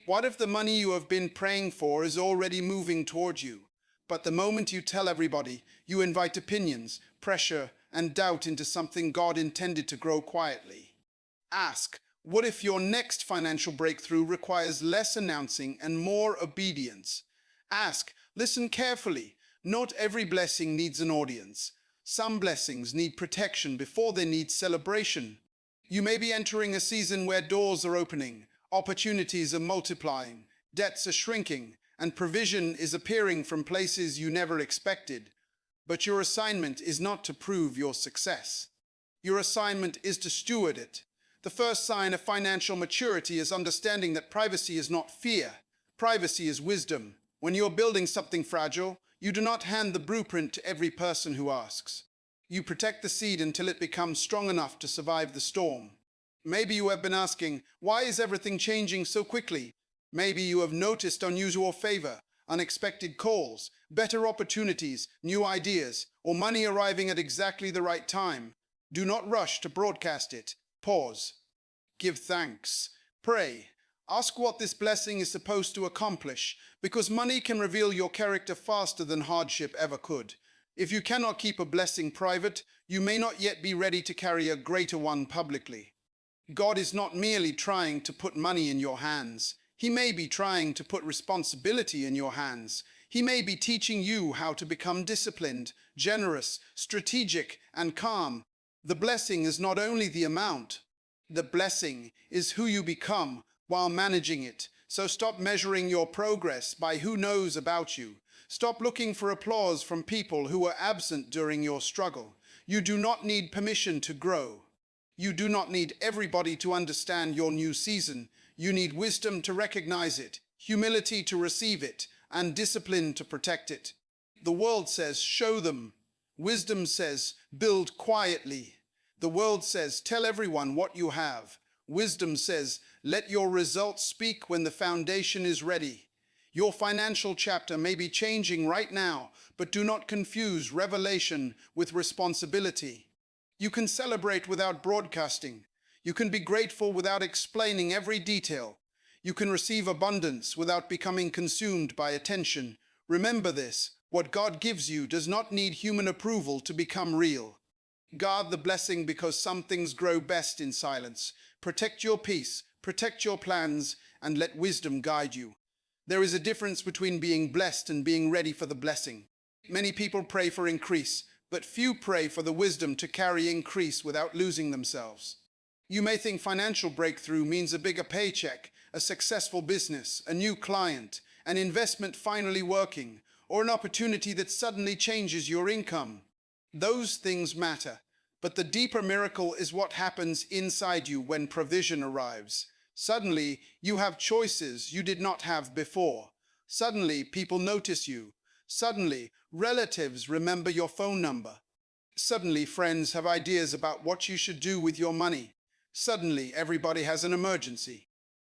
What if the money you have been praying for is already moving toward you? But the moment you tell everybody, you invite opinions, pressure, and doubt into something God intended to grow quietly. Ask, what if your next financial breakthrough requires less announcing and more obedience? Ask, listen carefully. Not every blessing needs an audience. Some blessings need protection before they need celebration. You may be entering a season where doors are opening, opportunities are multiplying, debts are shrinking, and provision is appearing from places you never expected. But your assignment is not to prove your success. Your assignment is to steward it. The first sign of financial maturity is understanding that privacy is not fear. Privacy is wisdom. When you're building something fragile, you do not hand the blueprint to every person who asks. You protect the seed until it becomes strong enough to survive the storm. Maybe you have been asking, why is everything changing so quickly? Maybe you have noticed unusual favor, unexpected calls, better opportunities, new ideas, or money arriving at exactly the right time. Do not rush to broadcast it. Pause. Give thanks. Pray. Ask what this blessing is supposed to accomplish, because money can reveal your character faster than hardship ever could. If you cannot keep a blessing private, you may not yet be ready to carry a greater one publicly. God is not merely trying to put money in your hands. He may be trying to put responsibility in your hands. He may be teaching you how to become disciplined, generous, strategic, and calm. The blessing is not only the amount. The blessing is who you become while managing it. So stop measuring your progress by who knows about you. Stop looking for applause from people who were absent during your struggle. You do not need permission to grow. You do not need everybody to understand your new season. You need wisdom to recognize it, humility to receive it, and discipline to protect it. The world says, show them. Wisdom says, build quietly. The world says, tell everyone what you have. Wisdom says, let your results speak when the foundation is ready. Your financial chapter may be changing right now, but do not confuse revelation with responsibility. You can celebrate without broadcasting. You can be grateful without explaining every detail. You can receive abundance without becoming consumed by attention. Remember this, what God gives you does not need human approval to become real. Guard the blessing because some things grow best in silence. Protect your peace, protect your plans, and let wisdom guide you. There is a difference between being blessed and being ready for the blessing. Many people pray for increase, but few pray for the wisdom to carry increase without losing themselves. You may think financial breakthrough means a bigger paycheck, a successful business, a new client, an investment finally working, or an opportunity that suddenly changes your income. Those things matter, but the deeper miracle is what happens inside you when provision arrives. Suddenly, you have choices you did not have before. Suddenly, people notice you. Suddenly, relatives remember your phone number. Suddenly, friends have ideas about what you should do with your money. Suddenly, everybody has an emergency.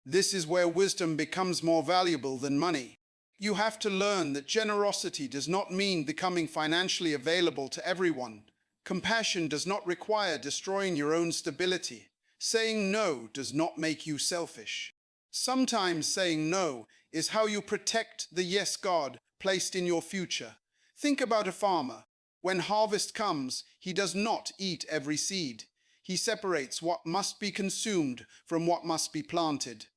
This is where wisdom becomes more valuable than money. You have to learn that generosity does not mean becoming financially available to everyone. Compassion does not require destroying your own stability. Saying no does not make you selfish. Sometimes saying no is how you protect the yes God placed in your future. Think about a farmer. When harvest comes, he does not eat every seed. He separates what must be consumed from what must be planted.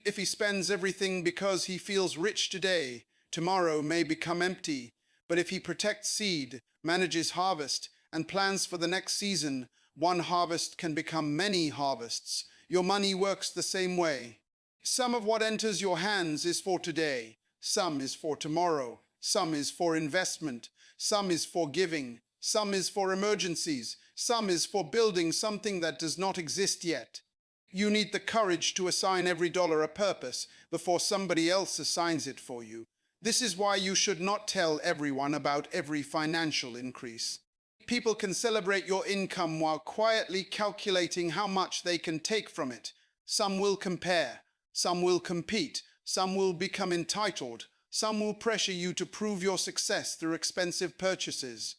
If he spends everything because he feels rich today, tomorrow may become empty. But if he protects seed, manages harvest, and plans for the next season, one harvest can become many harvests. Your money works the same way. Some of what enters your hands is for today. Some is for tomorrow. Some is for investment. Some is for giving. Some is for emergencies. Some is for building something that does not exist yet. You need the courage to assign every dollar a purpose before somebody else assigns it for you. This is why you should not tell everyone about every financial increase. People can celebrate your income while quietly calculating how much they can take from it. Some will compare. Some will compete. Some will become entitled. Some will pressure you to prove your success through expensive purchases.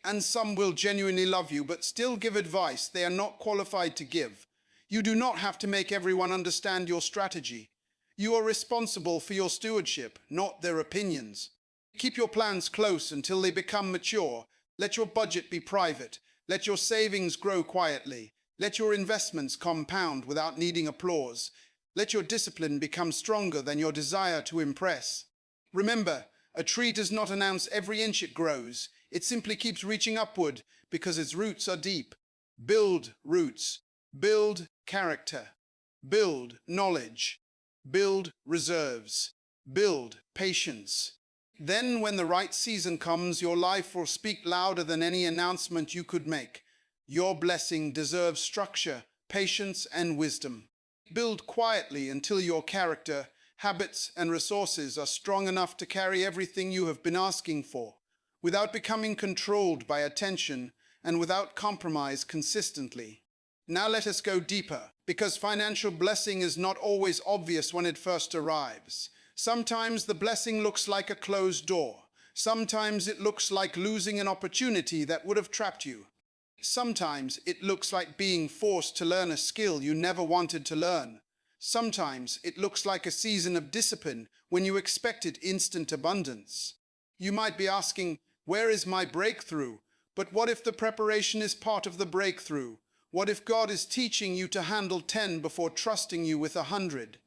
And some will genuinely love you but still give advice they are not qualified to give. You do not have to make everyone understand your strategy. You are responsible for your stewardship, not their opinions. Keep your plans close until they become mature. Let your budget be private. Let your savings grow quietly. Let your investments compound without needing applause. Let your discipline become stronger than your desire to impress. Remember, a tree does not announce every inch it grows. It simply keeps reaching upward because its roots are deep. Build roots. Build character. Build knowledge. Build reserves. Build patience. Then, when the right season comes, your life will speak louder than any announcement you could make. Your blessing deserves structure, patience, and wisdom. Build quietly until your character, habits, and resources are strong enough to carry everything you have been asking for, without becoming controlled by attention and without compromise consistently. Now let us go deeper, because financial blessing is not always obvious when it first arrives. Sometimes the blessing looks like a closed door. Sometimes it looks like losing an opportunity that would have trapped you. Sometimes it looks like being forced to learn a skill you never wanted to learn. Sometimes it looks like a season of discipline when you expected instant abundance. You might be asking, where is my breakthrough? But what if the preparation is part of the breakthrough? What if God is teaching you to handle 10 before trusting you with 100?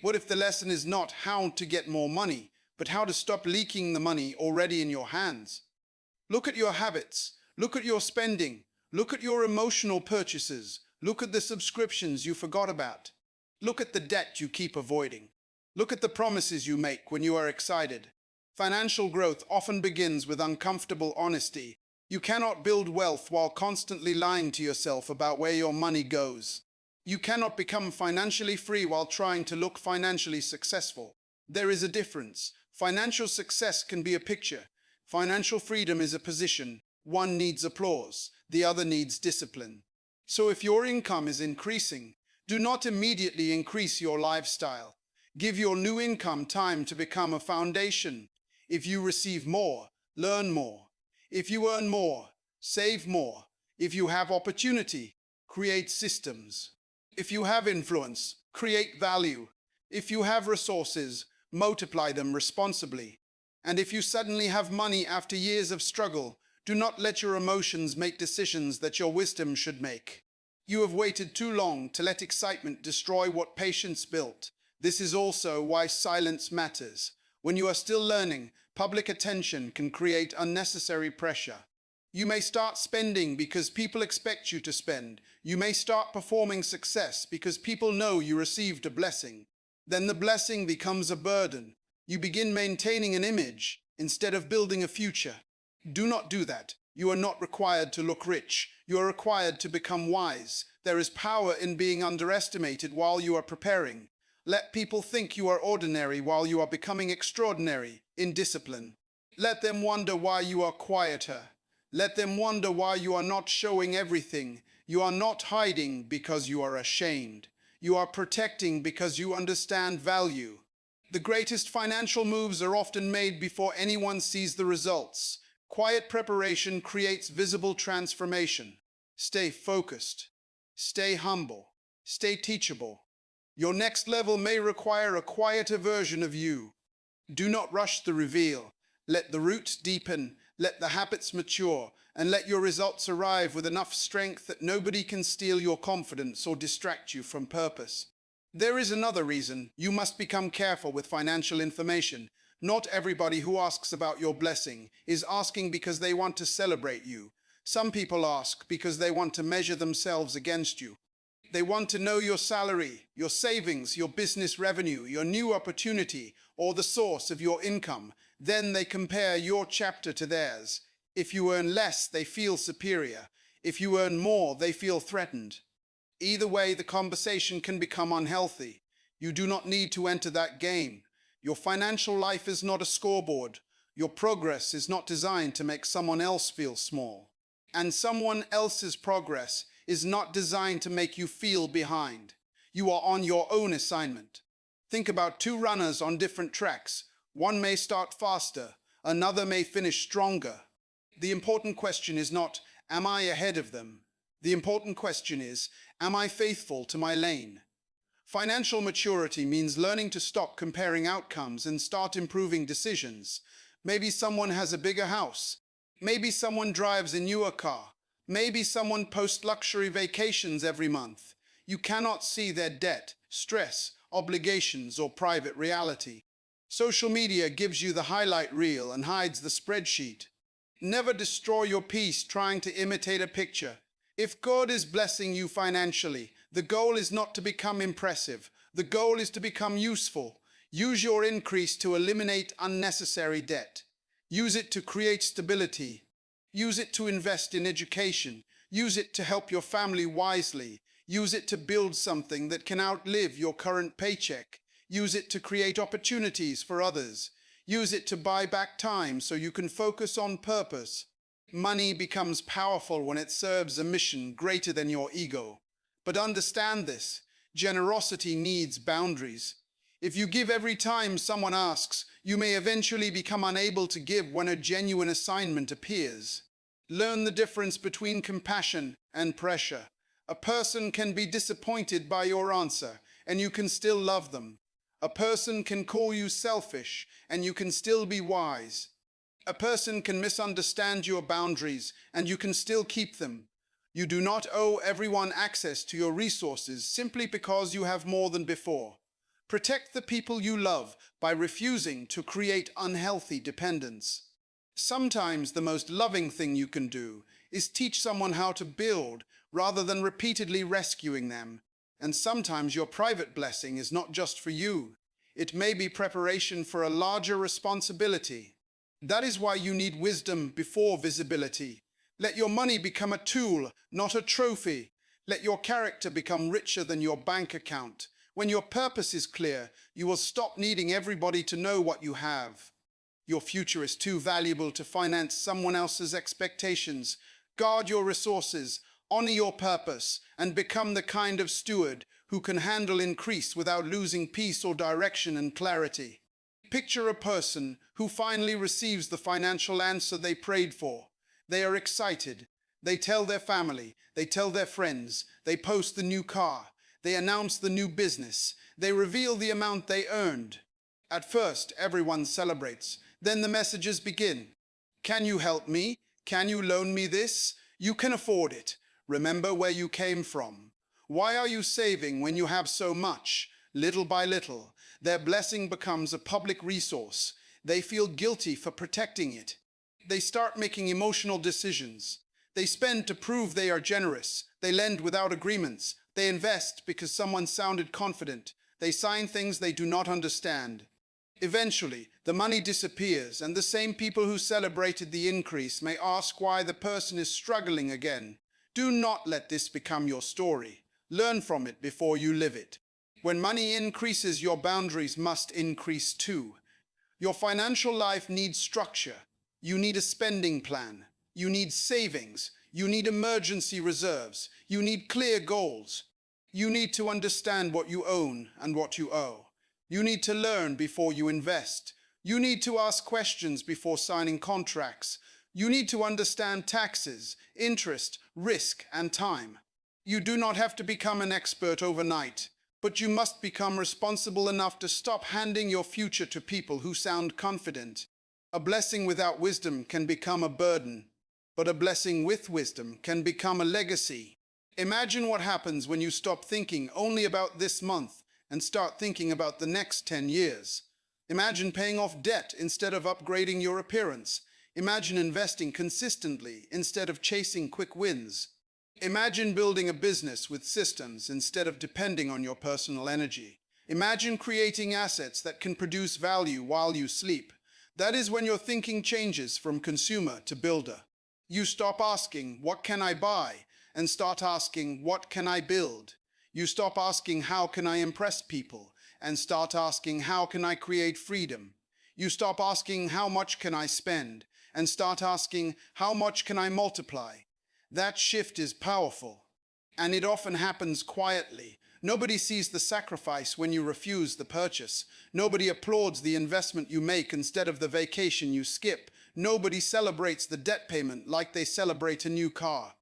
What if the lesson is not how to get more money, but how to stop leaking the money already in your hands? Look at your habits. Look at your spending. Look at your emotional purchases. Look at the subscriptions you forgot about. Look at the debt you keep avoiding. Look at the promises you make when you are excited. Financial growth often begins with uncomfortable honesty. You cannot build wealth while constantly lying to yourself about where your money goes. You cannot become financially free while trying to look financially successful. There is a difference. Financial success can be a picture. Financial freedom is a position. One needs applause, the other needs discipline. So if your income is increasing, do not immediately increase your lifestyle. Give your new income time to become a foundation. If you receive more, learn more. If you earn more, save more. If you have opportunity, create systems. If you have influence, create value. If you have resources, multiply them responsibly. And if you suddenly have money after years of struggle, do not let your emotions make decisions that your wisdom should make. You have waited too long to let excitement destroy what patience built. This is also why silence matters. When you are still learning, public attention can create unnecessary pressure. You may start spending because people expect you to spend. You may start performing success because people know you received a blessing. Then the blessing becomes a burden. You begin maintaining an image instead of building a future. Do not do that. You are not required to look rich. You are required to become wise. There is power in being underestimated while you are preparing. Let people think you are ordinary while you are becoming extraordinary in discipline. Let them wonder why you are quieter. Let them wonder why you are not showing everything. You are not hiding because you are ashamed. You are protecting because you understand value. The greatest financial moves are often made before anyone sees the results. Quiet preparation creates visible transformation. Stay focused. Stay humble. Stay teachable. Your next level may require a quieter version of you. Do not rush the reveal. Let the roots deepen, let the habits mature, and let your results arrive with enough strength that nobody can steal your confidence or distract you from purpose. There is another reason you must become careful with financial information. Not everybody who asks about your blessing is asking because they want to celebrate you. Some people ask because they want to measure themselves against you. They want to know your salary, your savings, your business revenue, your new opportunity, or the source of your income. Then they compare your chapter to theirs. If you earn less, they feel superior. If you earn more, they feel threatened. Either way, the conversation can become unhealthy. You do not need to enter that game. Your financial life is not a scoreboard. Your progress is not designed to make someone else feel small. And someone else's progress is not designed to make you feel behind. You are on your own assignment. Think about two runners on different tracks. One may start faster, another may finish stronger. The important question is not, am I ahead of them? The important question is, am I faithful to my lane? Financial maturity means learning to stop comparing outcomes and start improving decisions. Maybe someone has a bigger house. Maybe someone drives a newer car. Maybe someone posts luxury vacations every month. You cannot see their debt, stress, obligations, or private reality. Social media gives you the highlight reel and hides the spreadsheet. Never destroy your peace trying to imitate a picture. If God is blessing you financially, the goal is not to become impressive. The goal is to become useful. Use your increase to eliminate unnecessary debt. Use it to create stability. Use it to invest in education. Use it to help your family wisely. Use it to build something that can outlive your current paycheck. Use it to create opportunities for others. Use it to buy back time so you can focus on purpose. Money becomes powerful when it serves a mission greater than your ego. But understand this, generosity needs boundaries. If you give every time someone asks, you may eventually become unable to give when a genuine assignment appears. Learn the difference between compassion and pressure. A person can be disappointed by your answer, and you can still love them. A person can call you selfish, and you can still be wise. A person can misunderstand your boundaries, and you can still keep them. You do not owe everyone access to your resources simply because you have more than before. Protect the people you love by refusing to create unhealthy dependence. Sometimes the most loving thing you can do is teach someone how to build rather than repeatedly rescuing them. And sometimes your private blessing is not just for you. It may be preparation for a larger responsibility. That is why you need wisdom before visibility. Let your money become a tool, not a trophy. Let your character become richer than your bank account. When your purpose is clear, you will stop needing everybody to know what you have. Your future is too valuable to finance someone else's expectations. Guard your resources, honor your purpose, and become the kind of steward who can handle increase without losing peace or direction and clarity. Picture a person who finally receives the financial answer they prayed for. They are excited. They tell their family. They tell their friends. They post the new car. They announce the new business. They reveal the amount they earned. At first, everyone celebrates. Then the messages begin. Can you help me? Can you loan me this? You can afford it. Remember where you came from. Why are you saving when you have so much? Little by little, their blessing becomes a public resource. They feel guilty for protecting it. They start making emotional decisions. They spend to prove they are generous. They lend without agreements. They invest because someone sounded confident. They sign things they do not understand. Eventually, the money disappears, and the same people who celebrated the increase may ask why the person is struggling again. Do not let this become your story. Learn from it before you live it. When money increases, your boundaries must increase too. Your financial life needs structure. You need a spending plan. You need savings. You need emergency reserves. You need clear goals. You need to understand what you own and what you owe. You need to learn before you invest. You need to ask questions before signing contracts. You need to understand taxes, interest, risk, and time. You do not have to become an expert overnight, but you must become responsible enough to stop handing your future to people who sound confident. A blessing without wisdom can become a burden, but a blessing with wisdom can become a legacy. Imagine what happens when you stop thinking only about this month and start thinking about the next 10 years. Imagine paying off debt instead of upgrading your appearance. Imagine investing consistently instead of chasing quick wins. Imagine building a business with systems instead of depending on your personal energy. Imagine creating assets that can produce value while you sleep. That is when your thinking changes from consumer to builder. You stop asking, what can I buy? And start asking, what can I build? You stop asking, how can I impress people? And start asking, how can I create freedom? You stop asking, how much can I spend? And start asking, how much can I multiply? That shift is powerful, and it often happens quietly. Nobody sees the sacrifice when you refuse the purchase. Nobody applauds the investment you make instead of the vacation you skip. Nobody celebrates the debt payment like they celebrate a new car.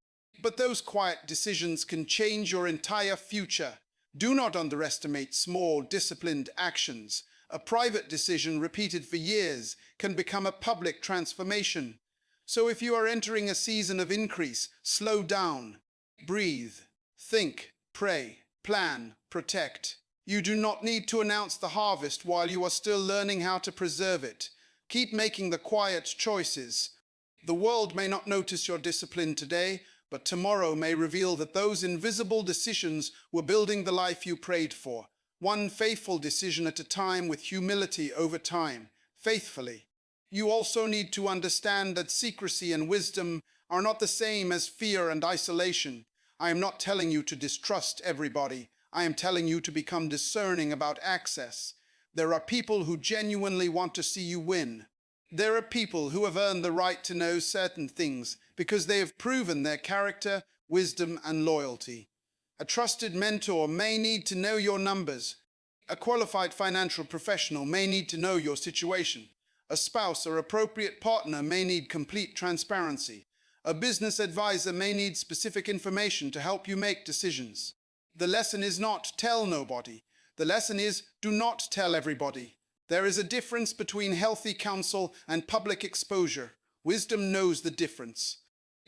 But those quiet decisions can change your entire future. Do not underestimate small, disciplined actions. A private decision repeated for years can become a public transformation. So if you are entering a season of increase, slow down, breathe, think, pray, plan, protect. You do not need to announce the harvest while you are still learning how to preserve it. Keep making the quiet choices. The world may not notice your discipline today, but tomorrow may reveal that those invisible decisions were building the life you prayed for. One faithful decision at a time, with humility over time, faithfully. You also need to understand that secrecy and wisdom are not the same as fear and isolation. I am not telling you to distrust everybody. I am telling you to become discerning about access. There are people who genuinely want to see you win. There are people who have earned the right to know certain things because they have proven their character, wisdom, and loyalty. A trusted mentor may need to know your numbers. A qualified financial professional may need to know your situation. A spouse or appropriate partner may need complete transparency. A business advisor may need specific information to help you make decisions. The lesson is not tell nobody. The lesson is do not tell everybody. There is a difference between healthy counsel and public exposure. Wisdom knows the difference.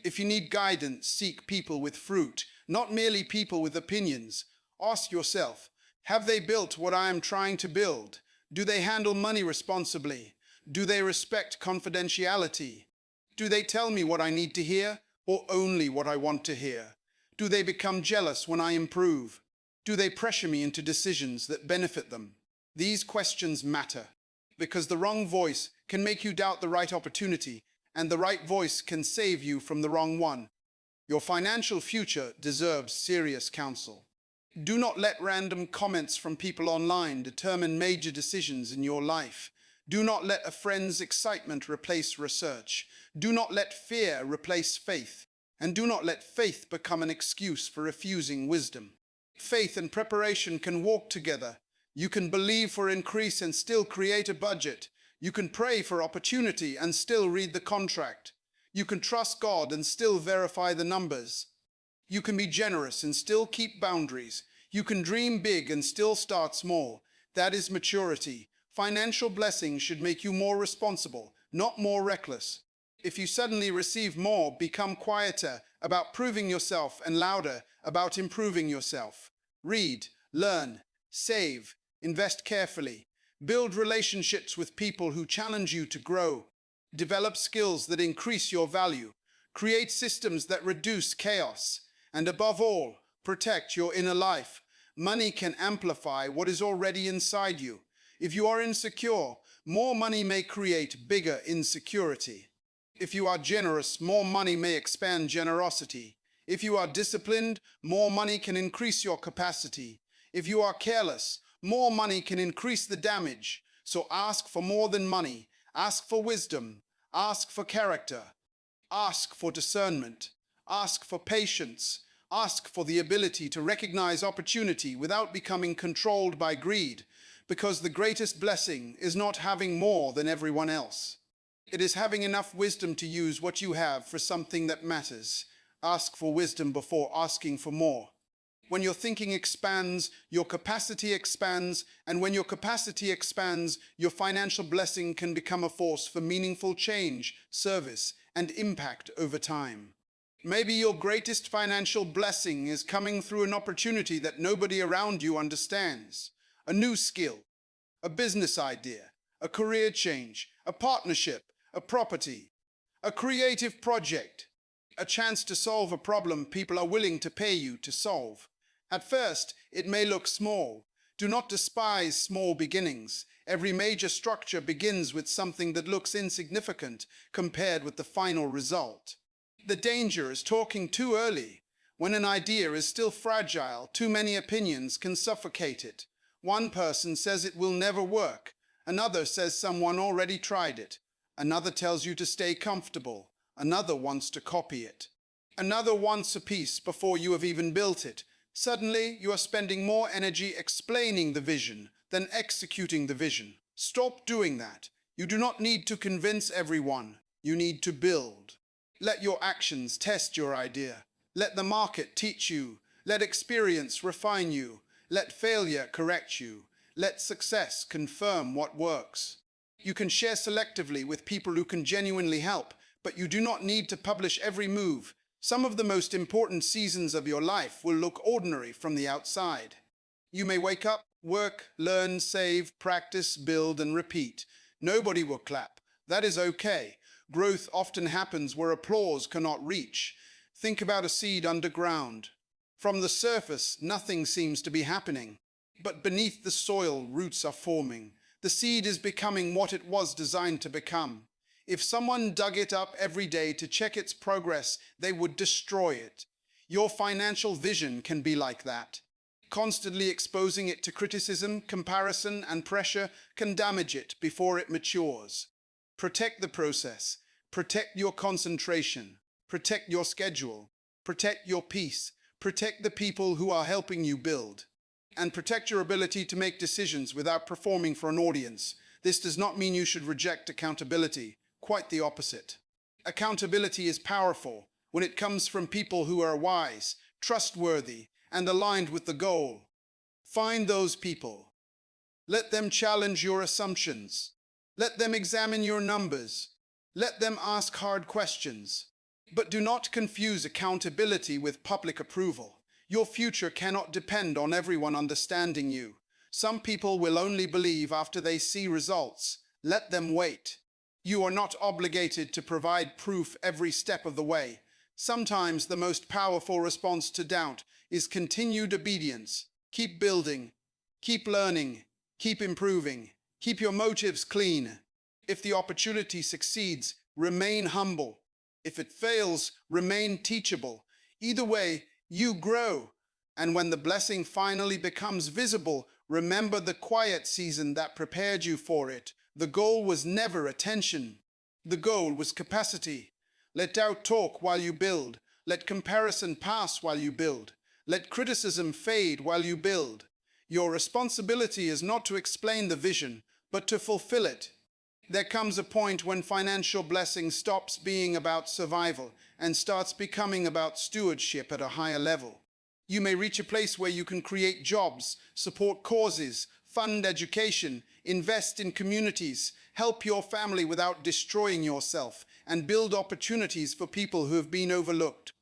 If you need guidance, seek people with fruit, not merely people with opinions. Ask yourself, have they built what I am trying to build? Do they handle money responsibly? Do they respect confidentiality? Do they tell me what I need to hear, or only what I want to hear? Do they become jealous when I improve? Do they pressure me into decisions that benefit them? These questions matter, because the wrong voice can make you doubt the right opportunity, and the right voice can save you from the wrong one. Your financial future deserves serious counsel. Do not let random comments from people online determine major decisions in your life. Do not let a friend's excitement replace research. Do not let fear replace faith. And do not let faith become an excuse for refusing wisdom. Faith and preparation can walk together. You can believe for increase and still create a budget. You can pray for opportunity and still read the contract. You can trust God and still verify the numbers. You can be generous and still keep boundaries. You can dream big and still start small. That is maturity. Financial blessings should make you more responsible, not more reckless. If you suddenly receive more, become quieter about proving yourself and louder about improving yourself. Read, learn, save, invest carefully. Build relationships with people who challenge you to grow. Develop skills that increase your value. Create systems that reduce chaos. And above all, protect your inner life. Money can amplify what is already inside you. If you are insecure, more money may create bigger insecurity. If you are generous, more money may expand generosity. If you are disciplined, more money can increase your capacity. If you are careless, more money can increase the damage. So ask for more than money. Ask for wisdom. Ask for character. Ask for discernment. Ask for patience. Ask for the ability to recognize opportunity without becoming controlled by greed, because the greatest blessing is not having more than everyone else. It is having enough wisdom to use what you have for something that matters. Ask for wisdom before asking for more. When your thinking expands, your capacity expands, and when your capacity expands, your financial blessing can become a force for meaningful change, service, and impact over time. Maybe your greatest financial blessing is coming through an opportunity that nobody around you understands. A new skill, a business idea, a career change, a partnership, a property, a creative project, a chance to solve a problem people are willing to pay you to solve. At first, it may look small. Do not despise small beginnings. Every major structure begins with something that looks insignificant compared with the final result. The danger is talking too early. When an idea is still fragile, too many opinions can suffocate it. One person says it will never work. Another says someone already tried it. Another tells you to stay comfortable. Another wants to copy it. Another wants a piece before you have even built it. Suddenly, you are spending more energy explaining the vision than executing the vision. Stop doing that. You do not need to convince everyone. You need to build. Let your actions test your idea. Let the market teach you. Let experience refine you. Let failure correct you. Let success confirm what works. You can share selectively with people who can genuinely help, but you do not need to publish every move. Some of the most important seasons of your life will look ordinary from the outside. You may wake up, work, learn, save, practice, build, and repeat. Nobody will clap. That is okay. Growth often happens where applause cannot reach. Think about a seed underground. From the surface, nothing seems to be happening. But beneath the soil, roots are forming. The seed is becoming what it was designed to become. If someone dug it up every day to check its progress, they would destroy it. Your financial vision can be like that. Constantly exposing it to criticism, comparison, and pressure can damage it before it matures. Protect the process. Protect your concentration. Protect your schedule. Protect your peace. Protect the people who are helping you build. And protect your ability to make decisions without performing for an audience. This does not mean you should reject accountability. Quite the opposite. Accountability is powerful when it comes from people who are wise, trustworthy, and aligned with the goal. Find those people. Let them challenge your assumptions. Let them examine your numbers. Let them ask hard questions. But do not confuse accountability with public approval. Your future cannot depend on everyone understanding you. Some people will only believe after they see results. Let them wait. You are not obligated to provide proof every step of the way. Sometimes the most powerful response to doubt is continued obedience. Keep building, keep learning, keep improving, keep your motives clean. If the opportunity succeeds, remain humble. If it fails, remain teachable. Either way, you grow. And when the blessing finally becomes visible, remember the quiet season that prepared you for it. The goal was never attention. The goal was capacity. Let doubt talk while you build. Let comparison pass while you build. Let criticism fade while you build. Your responsibility is not to explain the vision, but to fulfill it. There comes a point when financial blessing stops being about survival and starts becoming about stewardship at a higher level. You may reach a place where you can create jobs, support causes, fund education, invest in communities, help your family without destroying yourself, and build opportunities for people who have been overlooked.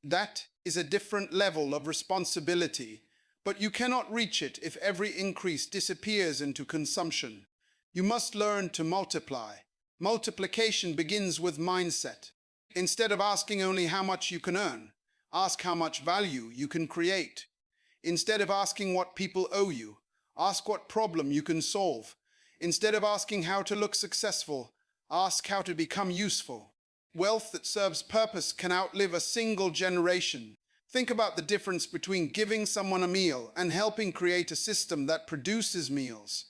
That is a different level of responsibility, but you cannot reach it if every increase disappears into consumption. You must learn to multiply. Multiplication begins with mindset. Instead of asking only how much you can earn, ask how much value you can create. Instead of asking what people owe you, ask what problem you can solve. Instead of asking how to look successful, ask how to become useful. Wealth that serves purpose can outlive a single generation. Think about the difference between giving someone a meal and helping create a system that produces meals.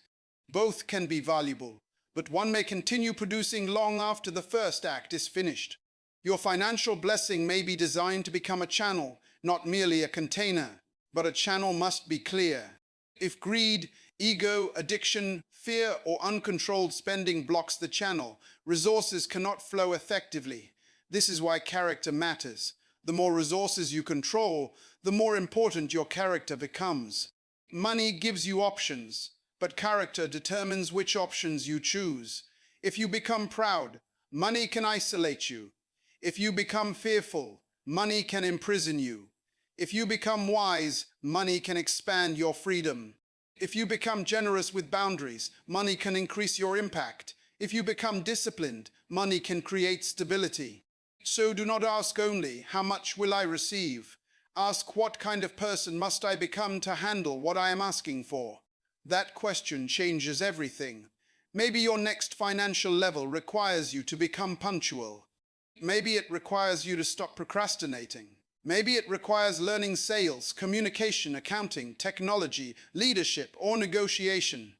Both can be valuable, but one may continue producing long after the first act is finished. Your financial blessing may be designed to become a channel, not merely a container, but a channel must be clear. If greed, ego, addiction, fear, or uncontrolled spending blocks the channel, resources cannot flow effectively. This is why character matters. The more resources you control, the more important your character becomes. Money gives you options, but character determines which options you choose. If you become proud, money can isolate you. If you become fearful, money can imprison you. If you become wise, money can expand your freedom. If you become generous with boundaries, money can increase your impact. If you become disciplined, money can create stability. So do not ask only, how much will I receive? Ask, what kind of person must I become to handle what I am asking for? That question changes everything. Maybe your next financial level requires you to become punctual. Maybe it requires you to stop procrastinating. Maybe it requires learning sales, communication, accounting, technology, leadership, or negotiation.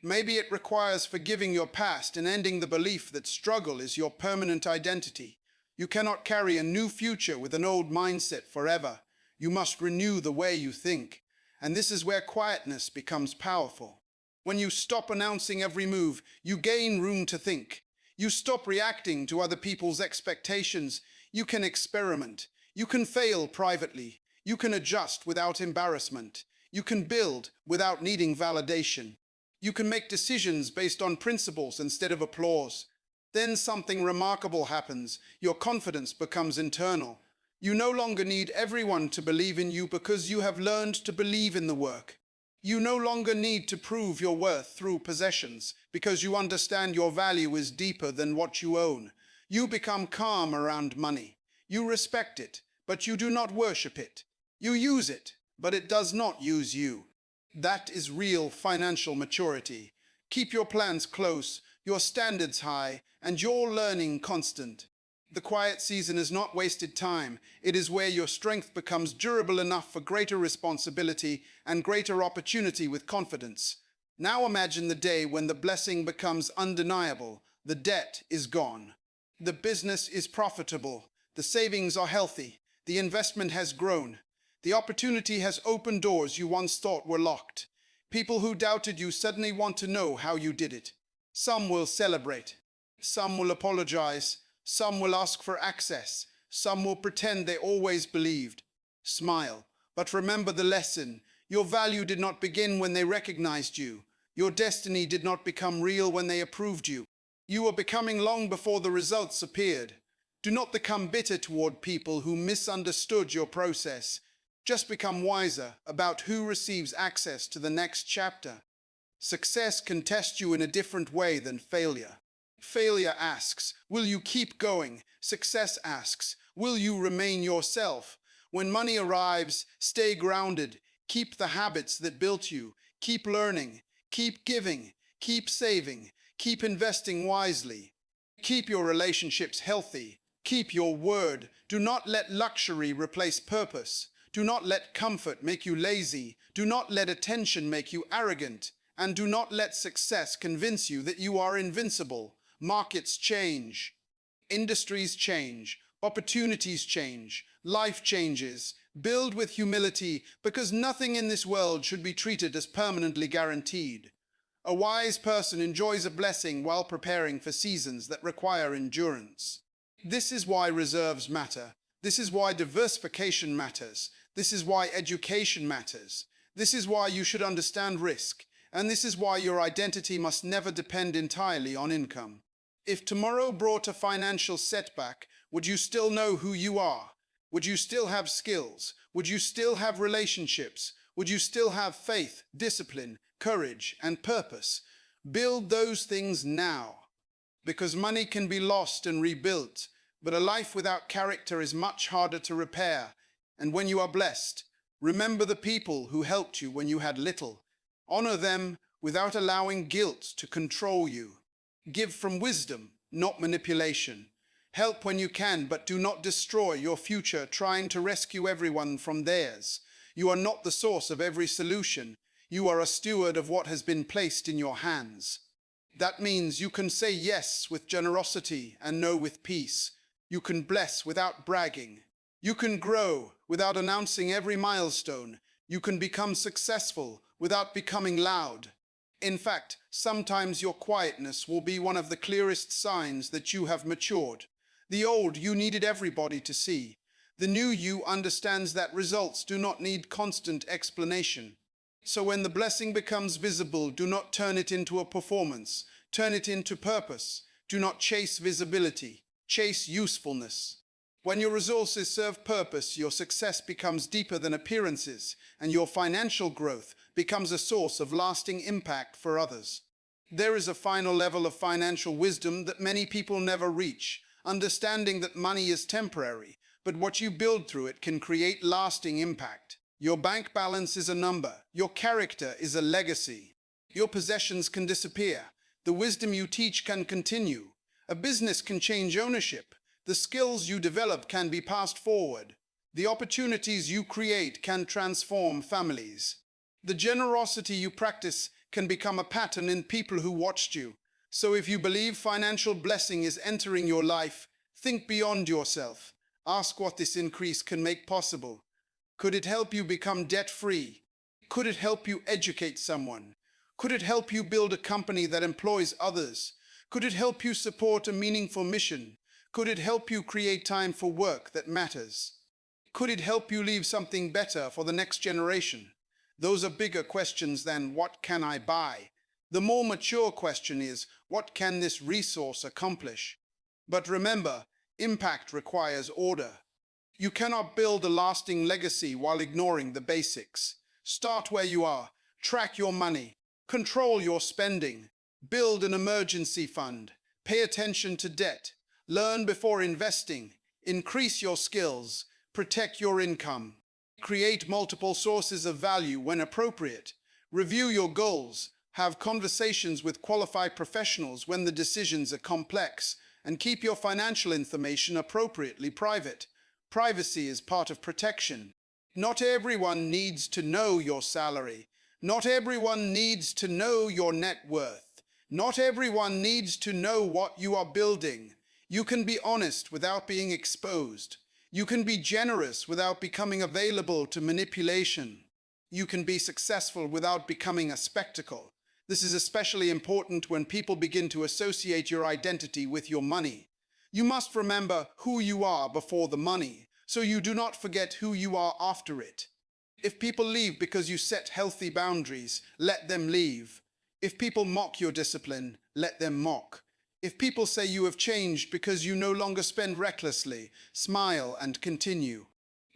Maybe it requires forgiving your past and ending the belief that struggle is your permanent identity. You cannot carry a new future with an old mindset forever. You must renew the way you think. And this is where quietness becomes powerful. When you stop announcing every move, you gain room to think. You stop reacting to other people's expectations. You can experiment. You can fail privately. You can adjust without embarrassment. You can build without needing validation. You can make decisions based on principles instead of applause. Then something remarkable happens. Your confidence becomes internal. You no longer need everyone to believe in you because you have learned to believe in the work. You no longer need to prove your worth through possessions because you understand your value is deeper than what you own. You become calm around money. You respect it, but you do not worship it. You use it, but it does not use you. That is real financial maturity. Keep your plans close, your standards high, and your learning constant. The quiet season is not wasted time. It is where your strength becomes durable enough for greater responsibility and greater opportunity with confidence. Now imagine the day when the blessing becomes undeniable. The debt is gone. The business is profitable. The savings are healthy. The investment has grown. The opportunity has opened doors you once thought were locked. People who doubted you suddenly want to know how you did it. Some will celebrate. Some will apologize. Some will ask for access. Some will pretend they always believed. Smile, but remember the lesson. Your value did not begin when they recognized you. Your destiny did not become real when they approved you. You were becoming long before the results appeared. Do not become bitter toward people who misunderstood your process. Just become wiser about who receives access to the next chapter. Success can test you in a different way than failure. Failure asks, will you keep going? Success asks, will you remain yourself? When money arrives, stay grounded. Keep the habits that built you. Keep learning. Keep giving. Keep saving. Keep investing wisely. Keep your relationships healthy. Keep your word. Do not let luxury replace purpose. Do not let comfort make you lazy. Do not let attention make you arrogant. And do not let success convince you that you are invincible. Markets change. Industries change. Opportunities change. Life changes. Build with humility, because nothing in this world should be treated as permanently guaranteed. A wise person enjoys a blessing while preparing for seasons that require endurance. This is why reserves matter. This is why diversification matters. This is why education matters. This is why you should understand risk. And this is why your identity must never depend entirely on income. If tomorrow brought a financial setback, would you still know who you are? Would you still have skills? Would you still have relationships? Would you still have faith, discipline, courage, and purpose? Build those things now. Because money can be lost and rebuilt, but a life without character is much harder to repair. And when you are blessed, remember the people who helped you when you had little. Honor them without allowing guilt to control you. Give from wisdom, not manipulation. Help when you can, but do not destroy your future trying to rescue everyone from theirs. You are not the source of every solution. You are a steward of what has been placed in your hands. That means you can say yes with generosity and no with peace. You can bless without bragging. You can grow without announcing every milestone. You can become successful without becoming loud. In fact, sometimes your quietness will be one of the clearest signs that you have matured. The old you needed everybody to see. The new you understands that results do not need constant explanation. So when the blessing becomes visible, do not turn it into a performance. Turn it into purpose. Do not chase visibility. Chase usefulness. When your resources serve purpose, your success becomes deeper than appearances, and your financial growth becomes a source of lasting impact for others. There is a final level of financial wisdom that many people never reach, understanding that money is temporary, but what you build through it can create lasting impact. Your bank balance is a number. Your character is a legacy. Your possessions can disappear. The wisdom you teach can continue. A business can change ownership. The skills you develop can be passed forward. The opportunities you create can transform families. The generosity you practice can become a pattern in people who watched you. So if you believe financial blessing is entering your life, think beyond yourself. Ask what this increase can make possible. Could it help you become debt-free? Could it help you educate someone? Could it help you build a company that employs others? Could it help you support a meaningful mission? Could it help you create time for work that matters? Could it help you leave something better for the next generation? Those are bigger questions than what can I buy? The more mature question is, what can this resource accomplish? But remember, impact requires order. You cannot build a lasting legacy while ignoring the basics. Start where you are, track your money, control your spending, build an emergency fund, pay attention to debt, learn before investing, increase your skills, protect your income, create multiple sources of value when appropriate, review your goals, have conversations with qualified professionals when the decisions are complex, and keep your financial information appropriately private. Privacy is part of protection. Not everyone needs to know your salary. Not everyone needs to know your net worth. Not everyone needs to know what you are building. You can be honest without being exposed. You can be generous without becoming available to manipulation. You can be successful without becoming a spectacle. This is especially important when people begin to associate your identity with your money. You must remember who you are before the money, so you do not forget who you are after it. If people leave because you set healthy boundaries, let them leave. If people mock your discipline, let them mock. If people say you have changed because you no longer spend recklessly, smile and continue.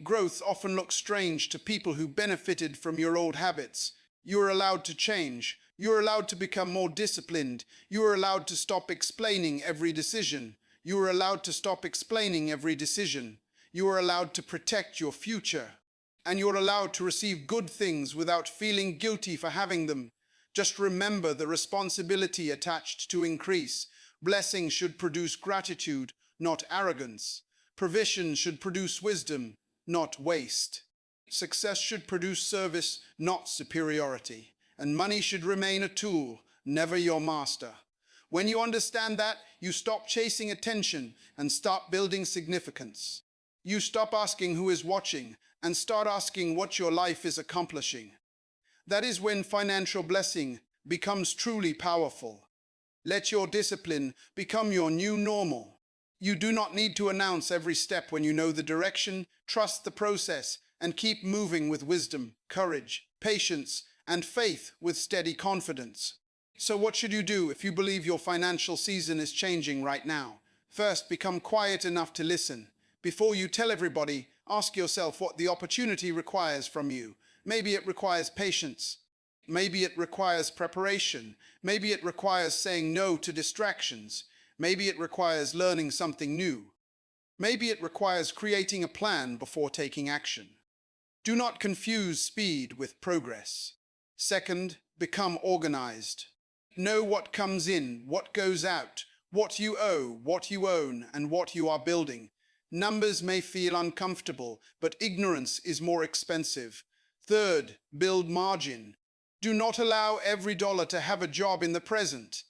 Growth often looks strange to people who benefited from your old habits. You are allowed to change. You are allowed to become more disciplined. You are allowed to stop explaining every decision. You are allowed to stop explaining every decision. You are allowed to protect your future. And you're allowed to receive good things without feeling guilty for having them. Just remember the responsibility attached to increase. Blessing should produce gratitude, not arrogance. Provision should produce wisdom, not waste. Success should produce service, not superiority. And money should remain a tool, never your master. When you understand that, you stop chasing attention and start building significance. You stop asking who is watching and start asking what your life is accomplishing. That is when financial blessing becomes truly powerful. Let your discipline become your new normal. You do not need to announce every step when you know the direction. Trust the process and keep moving with wisdom, courage, patience, and faith with steady confidence. So what should you do if you believe your financial season is changing right now? First, become quiet enough to listen. Before you tell everybody, ask yourself what the opportunity requires from you. Maybe it requires patience. Maybe it requires preparation. Maybe it requires saying no to distractions. Maybe it requires learning something new. Maybe it requires creating a plan before taking action. Do not confuse speed with progress. Second, become organized. Know what comes in, what goes out, what you owe, what you own, and what you are building. Numbers may feel uncomfortable, but ignorance is more expensive. Third, build margin. Do not allow every dollar to have a job in the present.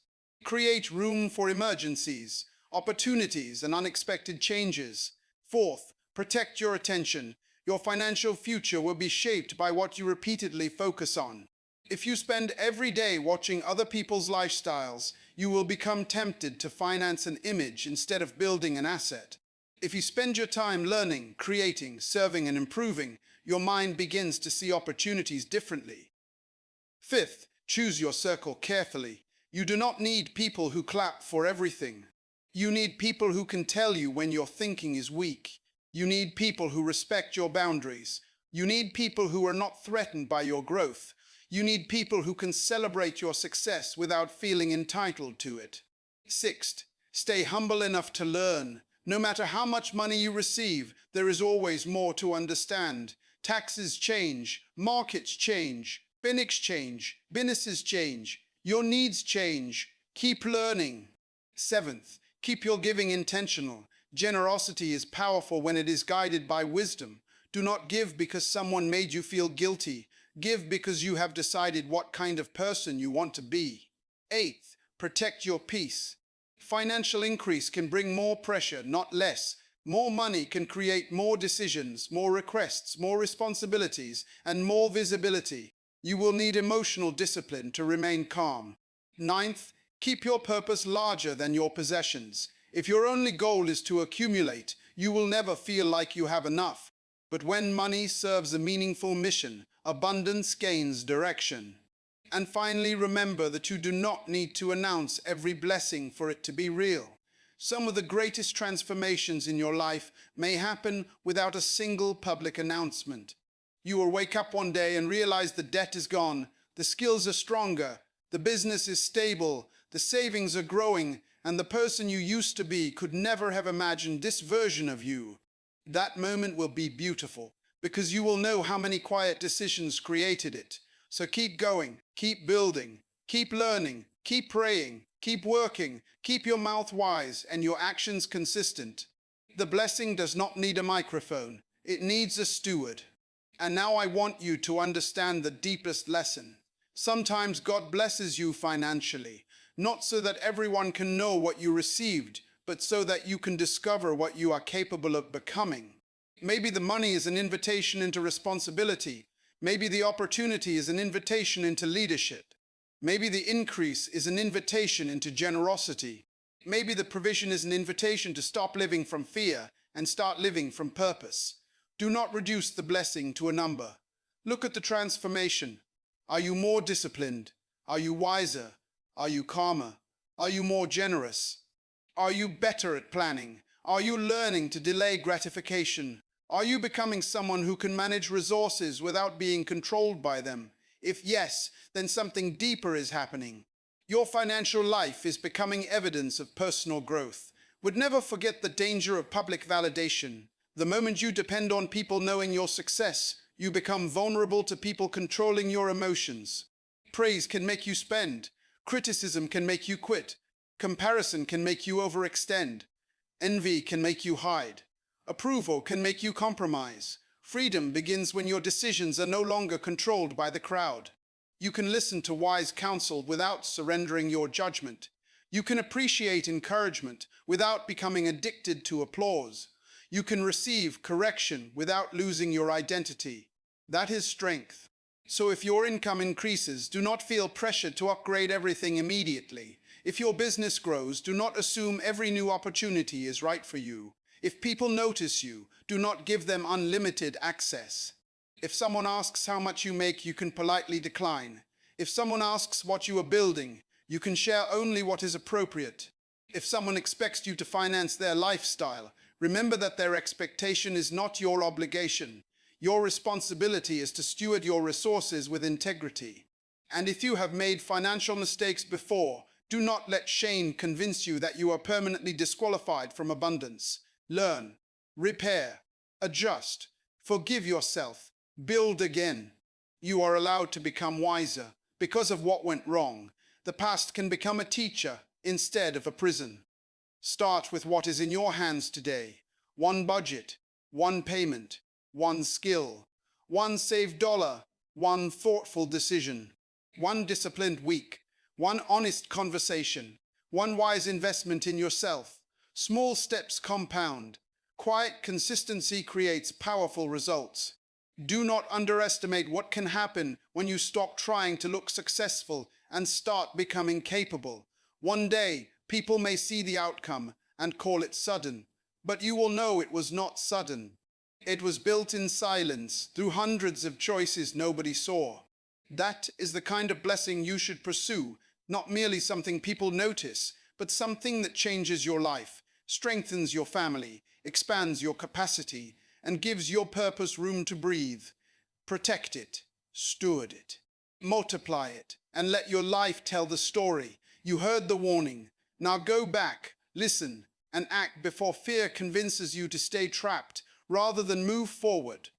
Create room for emergencies, opportunities, and unexpected changes. Fourth, protect your attention. Your financial future will be shaped by what you repeatedly focus on. If you spend every day watching other people's lifestyles, you will become tempted to finance an image instead of building an asset. If you spend your time learning, creating, serving, and improving, your mind begins to see opportunities differently. Fifth, choose your circle carefully. You do not need people who clap for everything. You need people who can tell you when your thinking is weak. You need people who respect your boundaries. You need people who are not threatened by your growth. You need people who can celebrate your success without feeling entitled to it. Sixth, stay humble enough to learn. No matter how much money you receive, there is always more to understand. Taxes change, markets change, businesses change, your needs change. Keep learning. Seventh, keep your giving intentional. Generosity is powerful when it is guided by wisdom. Do not give because someone made you feel guilty. Give because you have decided what kind of person you want to be. Eighth, protect your peace. Financial increase can bring more pressure, not less. More money can create more decisions, more requests, more responsibilities, and more visibility. You will need emotional discipline to remain calm. Ninth, keep your purpose larger than your possessions. If your only goal is to accumulate, you will never feel like you have enough. But when money serves a meaningful mission, abundance gains direction. And finally, remember that you do not need to announce every blessing for it to be real. Some of the greatest transformations in your life may happen without a single public announcement. You will wake up one day and realize the debt is gone, the skills are stronger, the business is stable, the savings are growing, and the person you used to be could never have imagined this version of you. That moment will be beautiful, because you will know how many quiet decisions created it. So keep going, keep building, keep learning, keep praying, keep working, keep your mouth wise and your actions consistent. The blessing does not need a microphone, it needs a steward. And now I want you to understand the deepest lesson. Sometimes God blesses you financially, not so that everyone can know what you received, but so that you can discover what you are capable of becoming. Maybe the money is an invitation into responsibility. Maybe the opportunity is an invitation into leadership. Maybe the increase is an invitation into generosity. Maybe the provision is an invitation to stop living from fear and start living from purpose. Do not reduce the blessing to a number. Look at the transformation. Are you more disciplined? Are you wiser? Are you calmer? Are you more generous? Are you better at planning? Are you learning to delay gratification? Are you becoming someone who can manage resources without being controlled by them? If yes, then something deeper is happening. Your financial life is becoming evidence of personal growth. Would never forget the danger of public validation. The moment you depend on people knowing your success, you become vulnerable to people controlling your emotions. Praise can make you spend. Criticism can make you quit. Comparison can make you overextend. Envy can make you hide. Approval can make you compromise. Freedom begins when your decisions are no longer controlled by the crowd. You can listen to wise counsel without surrendering your judgment. You can appreciate encouragement without becoming addicted to applause. You can receive correction without losing your identity. That is strength. So if your income increases, do not feel pressured to upgrade everything immediately. If your business grows, do not assume every new opportunity is right for you. If people notice you, do not give them unlimited access. If someone asks how much you make, you can politely decline. If someone asks what you are building, you can share only what is appropriate. If someone expects you to finance their lifestyle, remember that their expectation is not your obligation. Your responsibility is to steward your resources with integrity. And if you have made financial mistakes before, do not let shame convince you that you are permanently disqualified from abundance. Learn, repair, adjust, forgive yourself, build again. You are allowed to become wiser because of what went wrong. The past can become a teacher instead of a prison. Start with what is in your hands today. One budget, one payment, one skill, one saved dollar, one thoughtful decision, one disciplined week, one honest conversation, one wise investment in yourself. Small steps compound. Quiet consistency creates powerful results. Do not underestimate what can happen when you stop trying to look successful and start becoming capable. One day, people may see the outcome and call it sudden, but you will know it was not sudden. It was built in silence through hundreds of choices nobody saw. That is the kind of blessing you should pursue, not merely something people notice, but something that changes your life, strengthens your family, expands your capacity, and gives your purpose room to breathe. Protect it, steward it, multiply it, and let your life tell the story. You heard the warning. Now go back, listen, and act before fear convinces you to stay trapped rather than move forward.